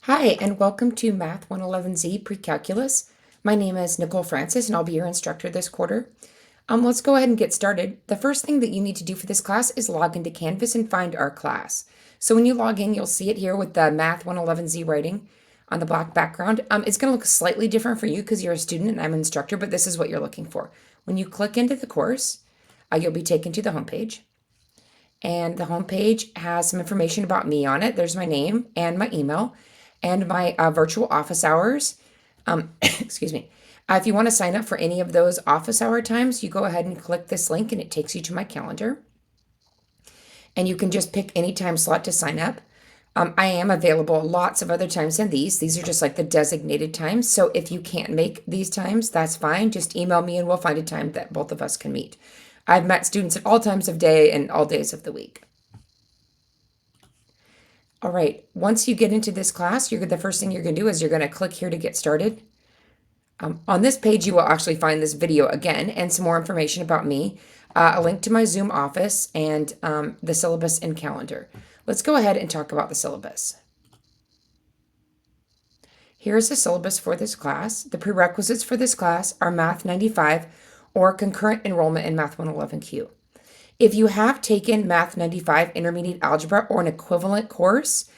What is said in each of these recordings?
Hi, and welcome to Math 111Z Pre-Calculus. My name is Nicole Francis, and I'll be your instructor this quarter. Let's go ahead and get started. The first thing that you need to do for this class is log into Canvas and find our class. So when you log in, you'll see it here with the Math 111Z writing on the black background. It's going to look slightly different for you because you're a student and I'm an instructor, but this is what you're looking for. When you click into the course, you'll be taken to the homepage. And the homepage has some information about me on it. There's my name and my email and my virtual office hours. Excuse me. If you want to sign up for any of those office hour times, you go ahead and click this link and it takes you to my calendar. And you can just pick any time slot to sign up. I am available lots of other times than these. These are just like the designated times. So if you can't make these times, that's fine. Just email me and we'll find a time that both of us can meet. I've met students at all times of day and all days of the week. All right, once you get into this class, the first thing you're going to do is you're going to click here to get started. On this page, you will actually find this video again and some more information about me, a link to my Zoom office, and the syllabus and calendar. Let's go ahead and talk about the syllabus. Here's the syllabus for this class. The prerequisites for this class are Math 95 or concurrent enrollment in Math 111Q. If you have taken Math 95 Intermediate Algebra or an equivalent course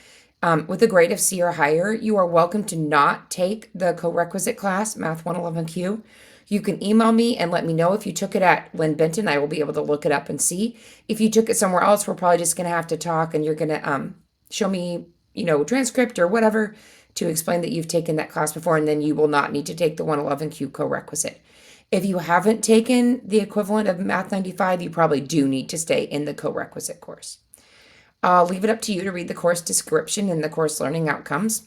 with a grade of C or higher, you are welcome to not take the co-requisite class, Math 111Q. You can email me and let me know if you took it at Lynn Benton. I will be able to look it up and see. If you took it somewhere else, we're probably just going to have to talk and you're going to show me, transcript or whatever to explain that you've taken that class before, and then you will not need to take the 111Q co-requisite. If you haven't taken the equivalent of Math 95, you probably do need to stay in the co-requisite course. I'll leave it up to you to read the course description and the course learning outcomes.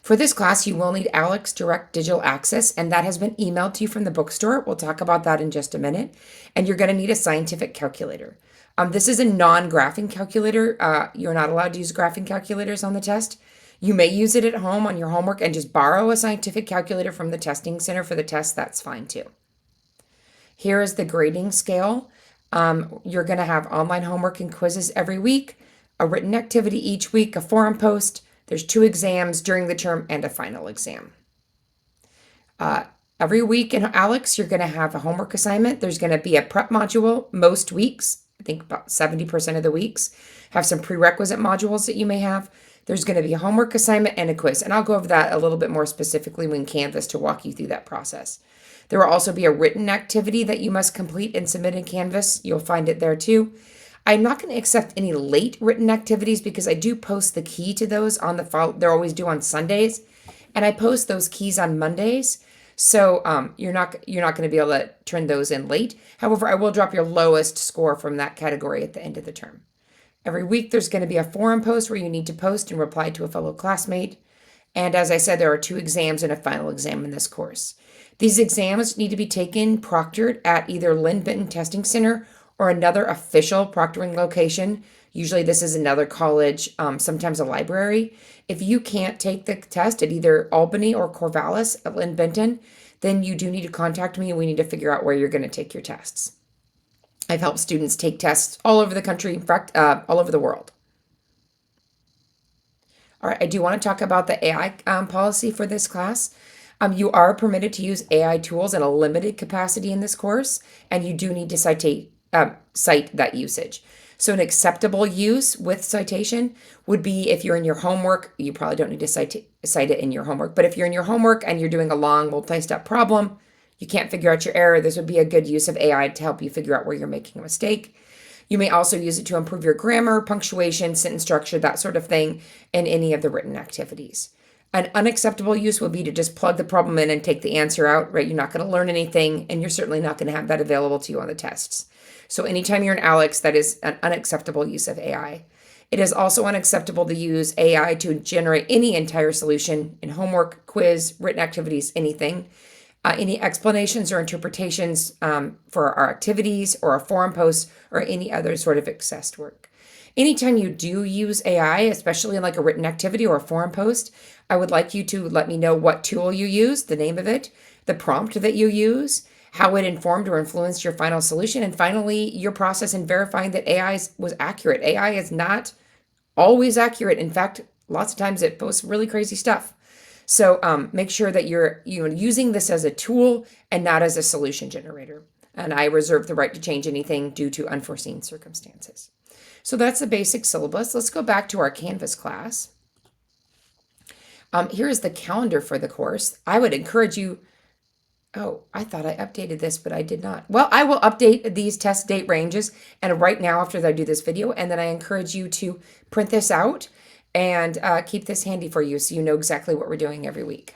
For this class, you will need ALEKS Direct Digital Access, and that has been emailed to you from the bookstore. We'll talk about that in just a minute. And you're going to need a scientific calculator. This is a non-graphing calculator. You're not allowed to use graphing calculators on the test. You may use it at home on your homework and just borrow a scientific calculator from the testing center for the test. That's fine too. Here is the grading scale. You're going to have online homework and quizzes every week, a written activity each week, a forum post. There's 2 exams during the term and a final exam. Every week in ALEKS, you're going to have a homework assignment. There's going to be a prep module most weeks. I think about 70% of the weeks have some prerequisite modules that you may have. There's going to be a homework assignment and a quiz, and I'll go over that a little bit more specifically when Canvas to walk you through that process. There will also be a written activity that you must complete and submit in Canvas. You'll find it there too. I'm not going to accept any late written activities because I do post the key to those on the file. They're always due on Sundays, and I post those keys on Mondays. So you're not going to be able to turn those in late. However, I will drop your lowest score from that category at the end of the term. Every week, there's going to be a forum post where you need to post and reply to a fellow classmate. And as I said, there are 2 exams and a final exam in this course. These exams need to be taken proctored at either Lynn Benton Testing Center or another official proctoring location. Usually this is another college, sometimes a library. If you can't take the test at either Albany or Corvallis at Lynn Benton, then you do need to contact me and we need to figure out where you're going to take your tests. I've helped students take tests all over the country, in fact, all over the world. All right, I do want to talk about the AI policy for this class. You are permitted to use AI tools in a limited capacity in this course, and you do need to cite that usage. So an acceptable use with citation would be if you're in your homework. You probably don't need to cite it in your homework, but if you're in your homework and you're doing a long multi-step problem, you can't figure out your error, this would be a good use of AI to help you figure out where you're making a mistake. You may also use it to improve your grammar, punctuation, sentence structure, that sort of thing, in any of the written activities. An unacceptable use would be to just plug the problem in and take the answer out, right? You're not going to learn anything, and you're certainly not going to have that available to you on the tests. So anytime you're in ALEKS, that is an unacceptable use of AI. It is also unacceptable to use AI to generate any entire solution in homework, quiz, written activities, anything. Any explanations or interpretations for our activities or our forum posts or any other sort of accessed work. Anytime you do use AI, especially in like a written activity or a forum post, I would like you to let me know what tool you use, the name of it, the prompt that you use, how it informed or influenced your final solution, and finally, your process in verifying that AI was accurate. AI is not always accurate. In fact, Lots of times it posts really crazy stuff. So make sure that you're using this as a tool and not as a solution generator. And I reserve the right to change anything due to unforeseen circumstances. So that's the basic syllabus. Let's go back to our Canvas class. Here is the calendar for the course. I would encourage you. Oh, I thought I updated this, but I did not. Well, I will update these test date ranges and right now after I do this video, and then I encourage you to print this out and keep this handy for you so you know exactly what we're doing every week.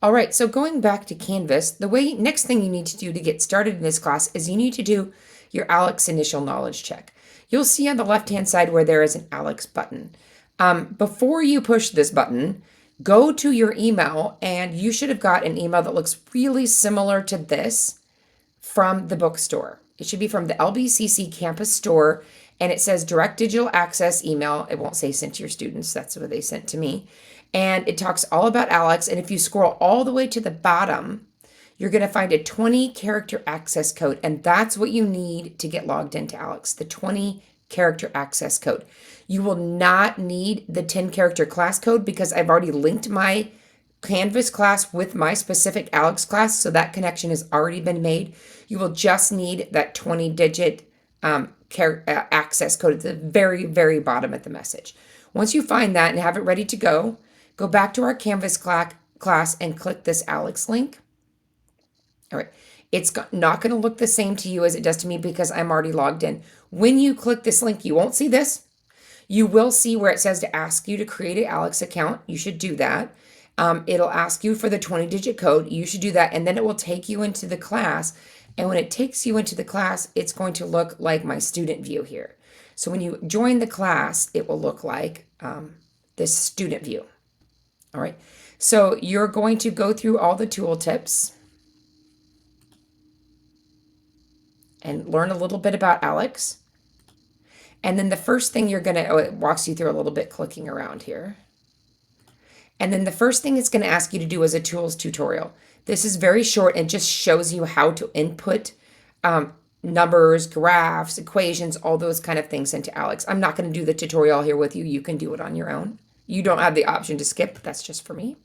All right, so going back to Canvas, the next thing you need to do to get started in this class is you need to do your ALEX initial knowledge check. You'll see on the left-hand side where there is an ALEX button. Before you push this button, go to your email and you should have got an email that looks really similar to this from the bookstore. It should be from the LBCC campus store and it says direct digital access email. It won't say sent to your students. That's what they sent to me. And it talks all about ALEX. And if you scroll all the way to the bottom, you're going to find a 20-character access code. And that's what you need to get logged into ALEX, the 20-character access code. You will not need the 10-character class code because I've already linked my Canvas class with my specific ALEX class. So that connection has already been made. You will just need that 20-digit access code at the very, very bottom of the message. Once you find that and have it ready to go back to our Canvas class and click this ALEX link. All right. It's not going to look the same to you as it does to me because I'm already logged in. When you click this link, you won't see this. You will see where it says to ask you to create an ALEX account. You should do that. It'll ask you for the 20-digit code. You should do that. And then it will take you into the class. And when it takes you into the class, it's going to look like my student view here. So when you join the class, it will look like this student view. All right. So you're going to go through all the tool tips and learn a little bit about ALEX. And then the first thing you're going to, it walks you through a little bit clicking around here. And then the first thing it's going to ask you to do is a tools tutorial. This is very short and just shows you how to input numbers, graphs, equations, all those kind of things into ALEX. I'm not going to do the tutorial here with you. You can do it on your own. You don't have the option to skip. That's just for me.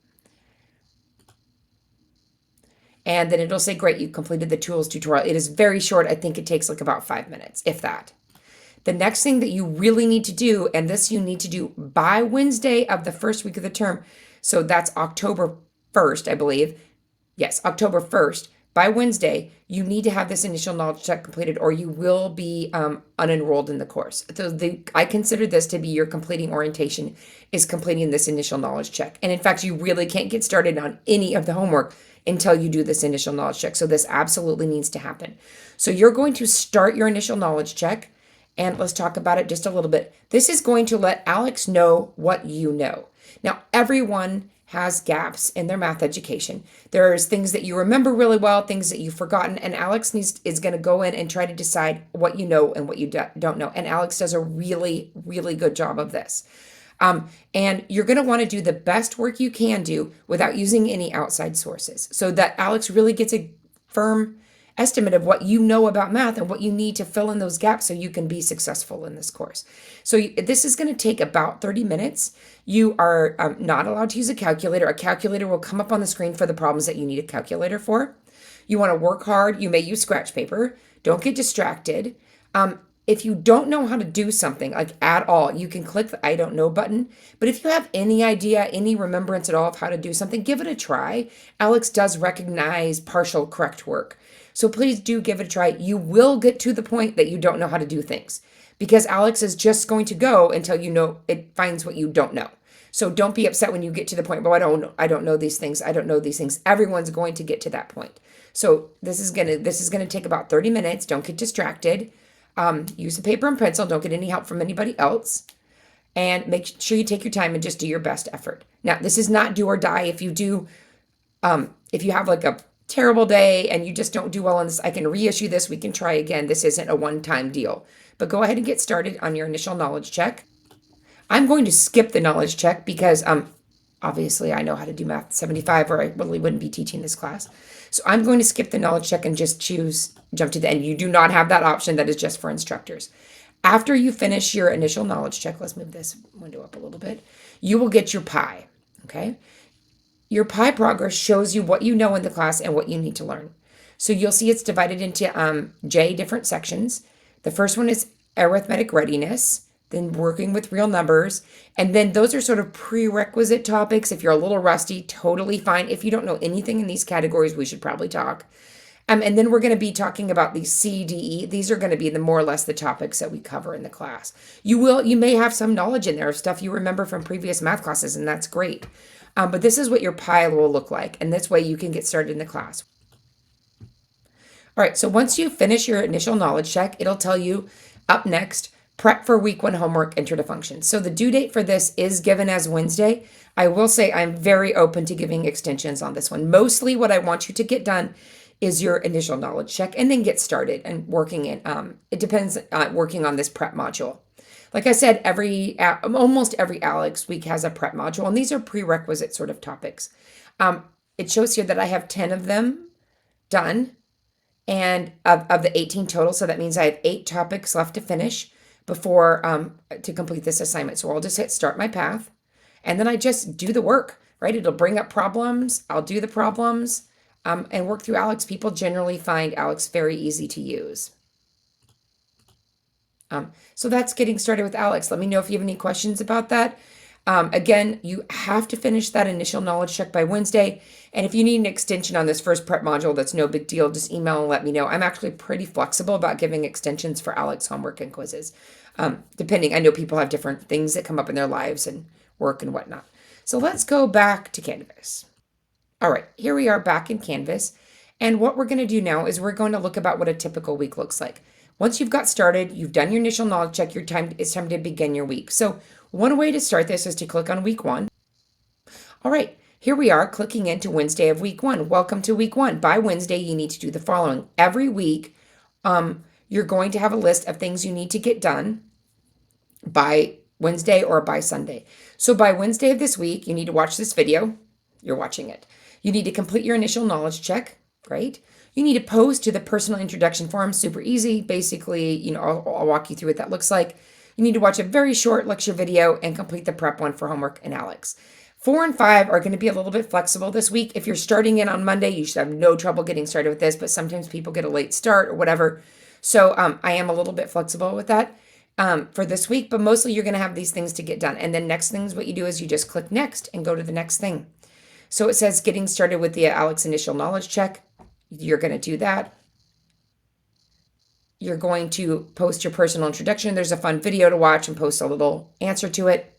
And then it'll say, great, you completed the tools tutorial. It is very short. I think it takes like about 5 minutes, if that. The next thing that you really need to do, and this you need to do by Wednesday of the first week of the term, so that's October 1st, I believe. Yes, October 1st. By Wednesday, you need to have this initial knowledge check completed or you will be unenrolled in the course. So I consider this to be your completing orientation, is completing this initial knowledge check. And in fact, you really can't get started on any of the homework until you do this initial knowledge check. So this absolutely needs to happen. So you're going to start your initial knowledge check. And let's talk about it just a little bit. This is going to let ALEX know what you know. Now, everyone has gaps in their math education. There's things that you remember really well, things that you've forgotten, and ALEX is going to go in and try to decide what you know and what you don't know. And ALEX does a really, really good job of this. And you're going to want to do the best work you can do without using any outside sources so that ALEX really gets a firm estimate of what you know about math and what you need to fill in those gaps so you can be successful in this course. So this is going to take about 30 minutes. You are not allowed to use a calculator. A calculator will come up on the screen for the problems that you need a calculator for. You want to work hard. You may use scratch paper. Don't get distracted. If you don't know how to do something like at all, you can click the I don't know button. But if you have any idea, any remembrance at all of how to do something, give it a try. ALEX does recognize partial correct work. So please do give it a try. You will get to the point that you don't know how to do things because ALEX is just going to go until you know it finds what you don't know. So don't be upset when you get to the point, well, I don't know these things. I don't know these things. Everyone's going to get to that point. So this is gonna take about 30 minutes. Don't get distracted. Use a paper and pencil. Don't get any help from anybody else. And make sure you take your time and just do your best effort. Now, this is not do or die. If you have like a terrible day and you just don't do well on this, I can reissue this. We can try again. This isn't a one-time deal. But go ahead and get started on your initial knowledge check. I'm going to skip the knowledge check because obviously I know how to do Math 75 or I really wouldn't be teaching this class. So I'm going to skip the knowledge check and just jump to the end. You do not have that option. That is just for instructors. After you finish your initial knowledge check, let's move this window up a little bit, you will get your pie, okay? Your pie progress shows you what you know in the class and what you need to learn. So you'll see it's divided into J different sections. The first one is arithmetic readiness, then working with real numbers, and then those are sort of prerequisite topics. If you're a little rusty, totally fine. If you don't know anything in these categories, we should probably talk. And then we're going to be talking about these C, D, E. These are going to be the more or less the topics that we cover in the class. You may have some knowledge in there of stuff you remember from previous math classes, and that's great. But this is what your pie will look like, and this way you can get started in the class. All right, so once you finish your initial knowledge check, it'll tell you up next, prep for week 1 homework, enter the function. So the due date for this is given as Wednesday. I will say I'm very open to giving extensions on this one. Mostly what I want you to get done is your initial knowledge check and then get started and working in, it depends on working on this prep module. Like I said, almost every ALEKS week has a prep module, and these are prerequisite sort of topics. It shows here that I have 10 of them done, and of the 18 total, so that means I have 8 topics left to finish before to complete this assignment. So I'll just hit start my path, and then I just do the work, right? It'll bring up problems, I'll do the problems, and work through ALEKS. People generally find ALEKS very easy to use. So that's getting started with ALEKS. Let me know if you have any questions about that. Again, you have to finish that initial knowledge check by Wednesday. And if you need an extension on this first prep module, that's no big deal. Just email and let me know. I'm actually pretty flexible about giving extensions for ALEKS homework and quizzes. Depending, I know people have different things that come up in their lives and work and whatnot. So let's go back to Canvas. All right, here we are back in Canvas. And what we're going to do now is we're going to look about what a typical week looks like. Once you've got started, you've done your initial knowledge check, it's time to begin your week. So one way to start this is to click on week 1. All right, here we are clicking into Wednesday of week 1. Welcome to week 1. By Wednesday, you need to do the following. Every week, you're going to have a list of things you need to get done by Wednesday or by Sunday. So by Wednesday of this week, you need to watch this video. You're watching it. You need to complete your initial knowledge check. Great. You need to post to the personal introduction forum. Super easy. Basically, I'll walk you through what that looks like. You need to watch a very short lecture video and complete the prep one for homework and ALEKS. 4 and 5 are going to be a little bit flexible this week. If you're starting in on Monday, you should have no trouble getting started with this, but sometimes people get a late start or whatever. So I am a little bit flexible with that for this week, but mostly you're going to have these things to get done. And then next things, what you do is you just click next and go to the next thing. So it says getting started with the ALEKS initial knowledge check. You're going to do that. You're going to post your personal introduction. There's a fun video to watch and post a little answer to it.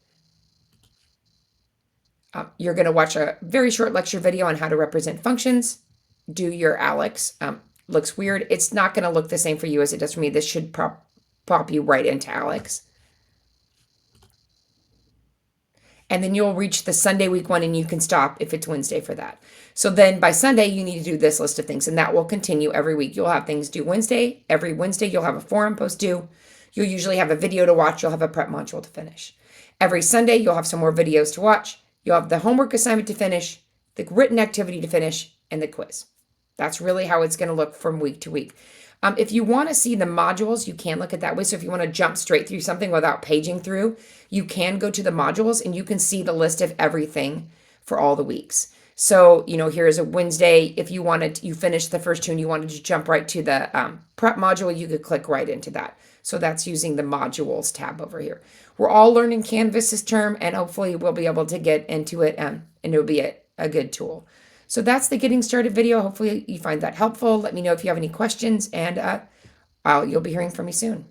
You're going to watch a very short lecture video on how to represent functions. Do your ALEKS. Looks weird. It's not going to look the same for you as it does for me. This should pop you right into ALEKS. And then you'll reach the Sunday week 1 and you can stop if it's Wednesday for that. So then by Sunday, you need to do this list of things, and that will continue every week. You'll have things due Wednesday. Every Wednesday, you'll have a forum post due. You'll usually have a video to watch. You'll have a prep module to finish. Every Sunday, you'll have some more videos to watch. You'll have the homework assignment to finish, the written activity to finish, and the quiz. That's really how it's going to look from week to week. If you want to see the modules, you can look at that way. So if you want to jump straight through something without paging through, you can go to the modules and you can see the list of everything for all the weeks. So, here's a Wednesday. If you finished the first 2 and you wanted to jump right to the prep module, you could click right into that. So that's using the modules tab over here. We're all learning Canvas this term, and hopefully we'll be able to get into it and it'll be a good tool. So that's the getting started video. Hopefully you find that helpful. Let me know if you have any questions, and you'll be hearing from me soon.